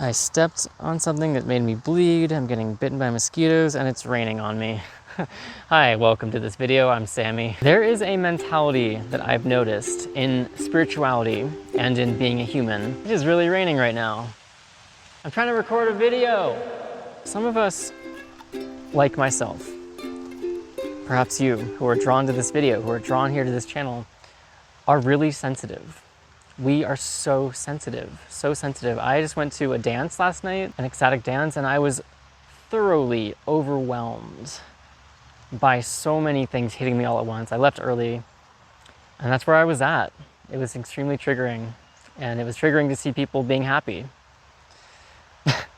I stepped on something that made me bleed, I'm getting bitten by mosquitoes, and it's raining on me. Hi, welcome to this video, I'm Sammy. There is a mentality that I've noticed in spirituality and in being a human. It is really raining right now. I'm trying to record a video. Some of us, like myself, perhaps you, who are drawn to this video, who are drawn here to this channel, are really sensitive. We are so sensitive, so sensitive. I just went to a dance last night, an ecstatic dance, and I was thoroughly overwhelmed by so many things hitting me all at once. I left early, and that's where I was at. It was extremely triggering, and it was triggering to see people being happy,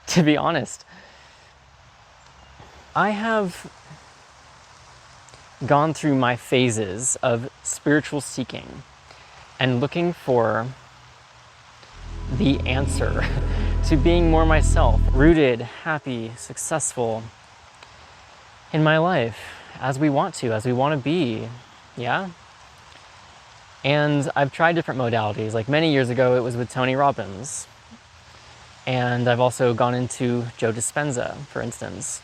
to be honest. I have gone through my phases of spiritual seeking and looking for the answer to being more myself, rooted, happy, successful in my life as we want to be, yeah? And I've tried different modalities. Like many years ago, it was with Tony Robbins. And I've also gone into Joe Dispenza, for instance.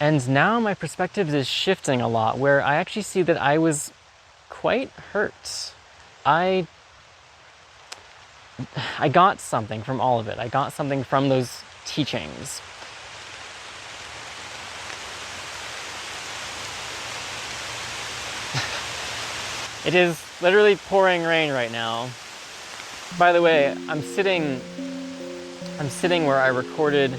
And now my perspective is shifting a lot, where I actually see that I was quite hurt. I got something from all of it. I got something from those teachings. It is literally pouring rain right now. By the way, I'm sitting where I recorded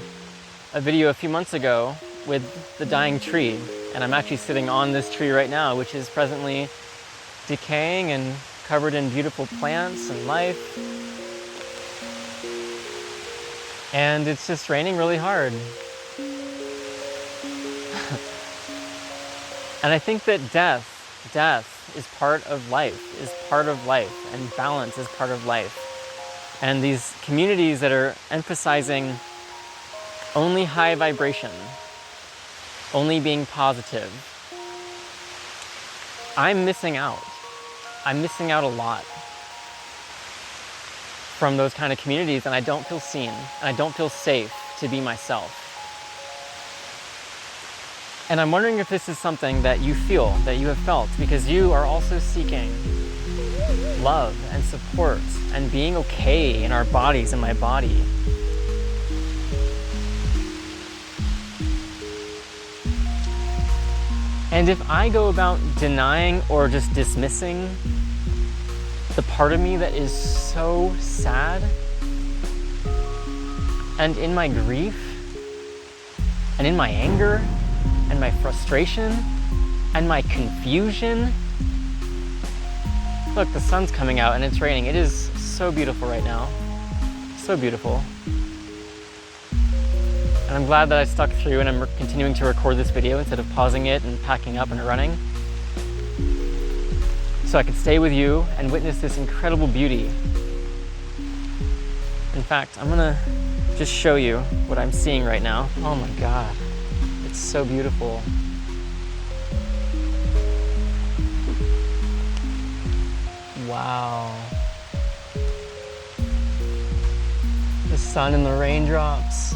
a video a few months ago with the dying tree, and I'm actually sitting on this tree right now, which is presently decaying and covered in beautiful plants and life. And it's just raining really hard. And I think that death is part of life, and balance is part of life. And these communities that are emphasizing only high vibration, only being positive, I'm missing out. I'm missing out a lot from those kind of communities, and I don't feel seen, and I don't feel safe to be myself. And I'm wondering if this is something that you feel, that you have felt, because you are also seeking love and support and being okay in our bodies, in my body. And if I go about denying or just dismissing the part of me that is so sad, and in my grief, and in my anger, and my frustration, and my confusion. Look, the sun's coming out and it's raining. It is so beautiful right now. So beautiful. And I'm glad that I stuck through and I'm continuing to record this video instead of pausing it and packing up and running, so I could stay with you and witness this incredible beauty. In fact, I'm gonna just show you what I'm seeing right now. Oh my God, it's so beautiful. Wow. The sun and the raindrops.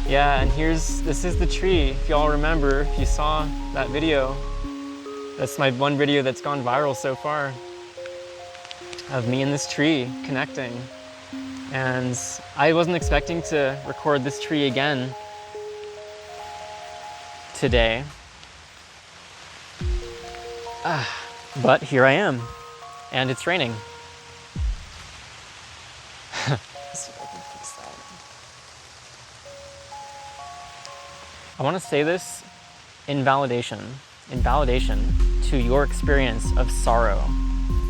Yeah, and this is the tree. If y'all remember, if you saw that video, that's my one video that's gone viral so far, of me and this tree connecting. And I wasn't expecting to record this tree again today. But here I am, and it's raining. I want to say this in validation to your experience of sorrow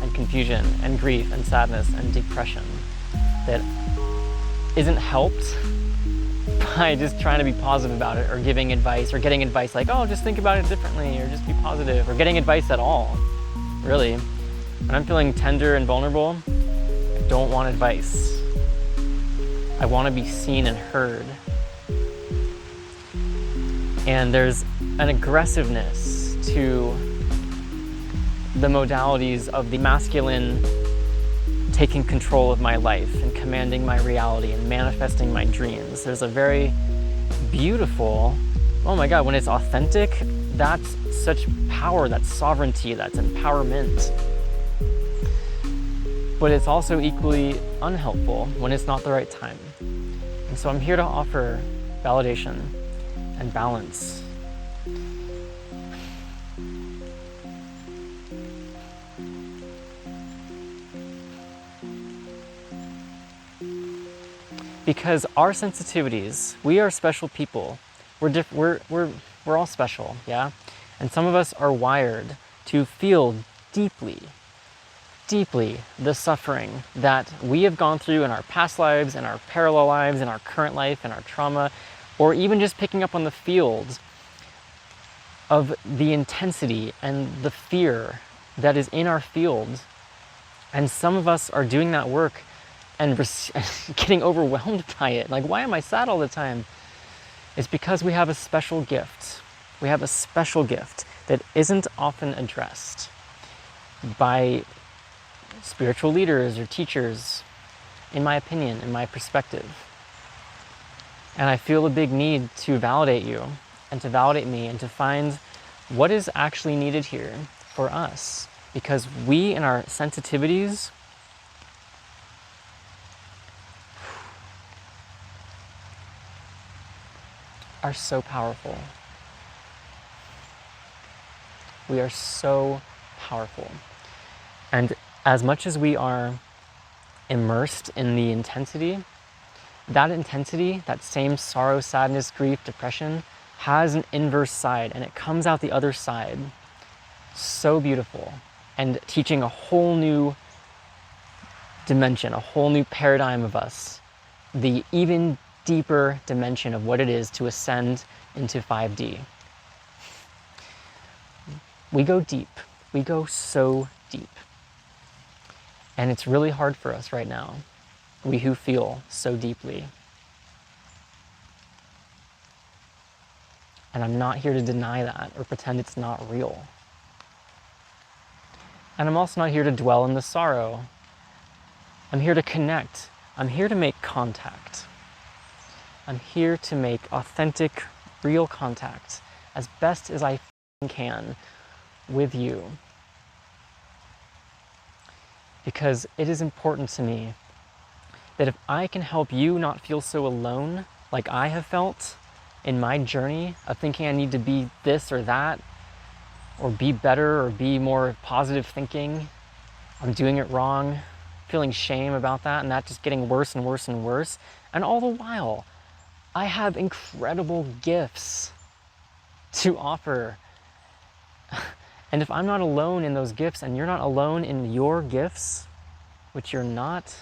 and confusion and grief and sadness and depression that isn't helped by just trying to be positive about it or giving advice or getting advice like, oh, just think about it differently or just be positive, or getting advice at all. Really, when I'm feeling tender and vulnerable, I don't want advice. I want to be seen and heard. And there's an aggressiveness to the modalities of the masculine taking control of my life and commanding my reality and manifesting my dreams. There's a very beautiful, oh my God, when it's authentic, that's such power, that's sovereignty, that's empowerment. But it's also equally unhelpful when it's not the right time. And so I'm here to offer validation and balance. Because our sensitivities, we are special people. We're all special, yeah? And some of us are wired to feel deeply, deeply the suffering that we have gone through in our past lives, in our parallel lives, in our current life, in our trauma, or even just picking up on the field of the intensity and the fear that is in our field. And some of us are doing that work and getting overwhelmed by it. Like, why am I sad all the time? It's because we have a special gift. We have a special gift that isn't often addressed by spiritual leaders or teachers, in my opinion, in my perspective. And I feel a big need to validate you and to validate me and to find what is actually needed here for us. Because we, in our sensitivities, are so powerful. We are so powerful. And as much as we are immersed in the intensity, that same sorrow, sadness, grief, depression, has an inverse side, and it comes out the other side so beautiful and teaching a whole new dimension, a whole new paradigm of us, the even deeper dimension of what it is to ascend into 5D. We go deep. We go so deep. And it's really hard for us right now, we who feel so deeply. And I'm not here to deny that or pretend it's not real. And I'm also not here to dwell in the sorrow. I'm here to connect. I'm here to make contact. I'm here to make authentic, real contact as best as I can with you. Because it is important to me that if I can help you not feel so alone like I have felt in my journey of thinking I need to be this or that, or be better, or be more positive thinking, I'm doing it wrong, feeling shame about that, and that just getting worse and worse and worse, and all the while, I have incredible gifts to offer. And if I'm not alone in those gifts and you're not alone in your gifts, which you're not,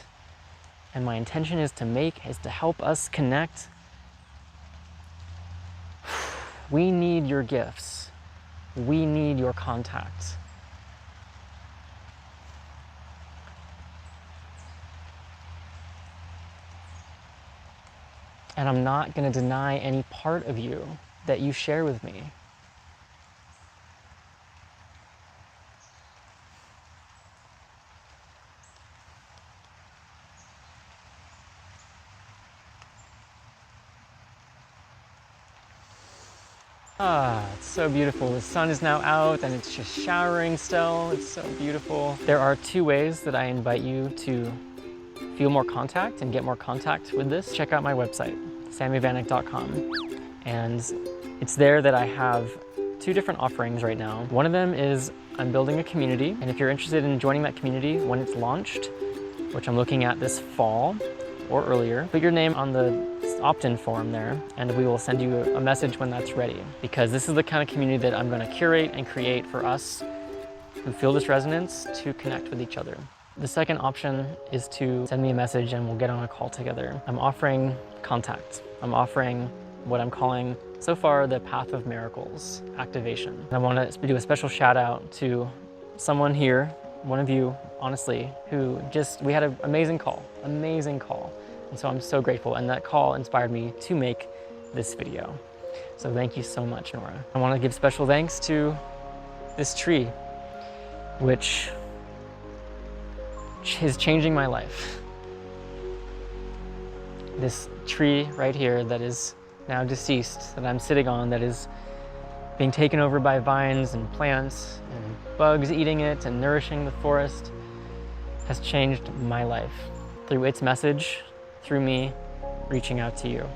and my intention is to help us connect, we need your gifts. We need your contact. And I'm not going to deny any part of you that you share with me. It's so beautiful. The sun is now out and it's just showering still. It's so beautiful. There are two ways that I invite you to feel more contact and get more contact with this. Check out my website, sammyvanek.com. And it's there that I have two different offerings right now. One of them is I'm building a community. And if you're interested in joining that community when it's launched, which I'm looking at this fall or earlier, put your name on the opt-in form there, and we will send you a message when that's ready. Because this is the kind of community that I'm going to curate and create for us who feel this resonance to connect with each other. The second option is to send me a message and we'll get on a call together. I'm offering contact. I'm offering what I'm calling so far the Path of Miracles activation. And I want to do a special shout out to someone here, one of you, honestly, who we had an amazing call. And so I'm so grateful, and that call inspired me to make this video. So thank you so much, Nora. I want to give special thanks to this tree, which is changing my life. This tree right here that is now deceased, that I'm sitting on, that is being taken over by vines and plants and bugs eating it and nourishing the forest, has changed my life through its message, through me reaching out to you.